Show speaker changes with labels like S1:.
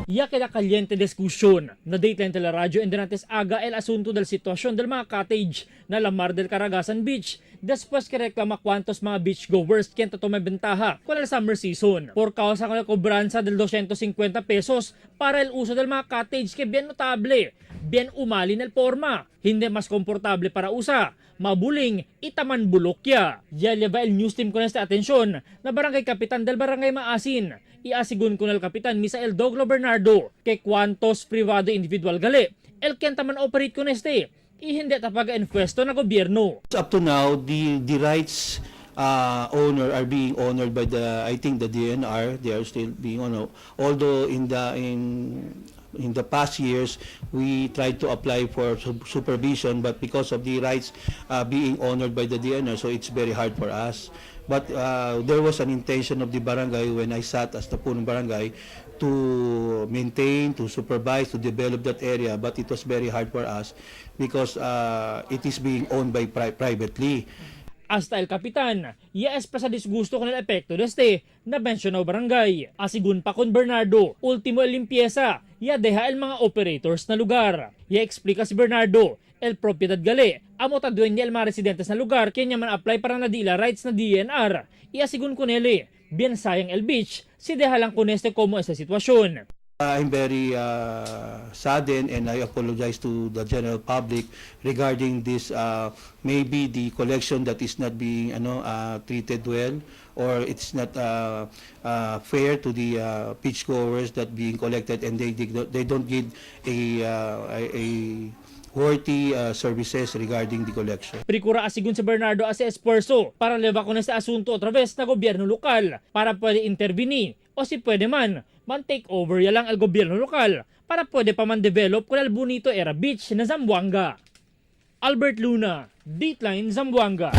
S1: Ya queda caliente discusión na Dateline Teleradyo enderantes aga el asunto del sitwasyon del mga cottage na Lamar del Caragasan Beach después que reklama cuantos mga beachgoers quien tome bentaja con el summer season por causa con la cobranza del 250 pesos para el uso del mga cottage que bien notable, bien umali el forma, hindi mas komportable para usa, mabuling, itaman bulokya. Ya lleva el news team con esta atensyon na barangay kapitan del barangay Maasin. Iasigun con el kapitan Misael Doglo Bernardo que cuantos privado individual gali, el kentaman operate con este, y hindi tapaga-enpuesto na gobyerno.
S2: Up to now, the rights owner are being honored by I think the DNR. They are still being honored. Although in the past years, we tried to apply for supervision, but because of the rights being honored by the DNR, so it's very hard for us. But there was an intention of the barangay when I sat as the punong barangay to maintain, to supervise, to develop that area, but it was very hard for us because it is being owned by privately.
S1: Hasta el kapitan, ya es pa sa disgusto con el epekto de este na mencionado barangay. Asigun pa con Bernardo, ultimo el limpieza, ya deja el mga operators na lugar. Ya explica si Bernardo, el propiedad gali, amo taduin niya el mga residentes na lugar kaya man apply para nadila rights na DNR. Ya asigun con ele, bien sayang el beach, si deha lang con este como esta sitwasyon.
S2: I'm very saddened and I apologize to the general public regarding this maybe the collection that is not being treated well, or it's not fair to the beachgoers that being collected and they don't give a worthy services regarding the collection.
S1: Prikura asigun si Bernardo as esfuerzo para leva con este asunto otra vez na gobyerno lokal para pwede interveni o si pwede man take over ya lang al gobyerno lokal para pwede pa man develop con el bonito era beach na Zamboanga. Albert Luna, Dateline Zamboanga.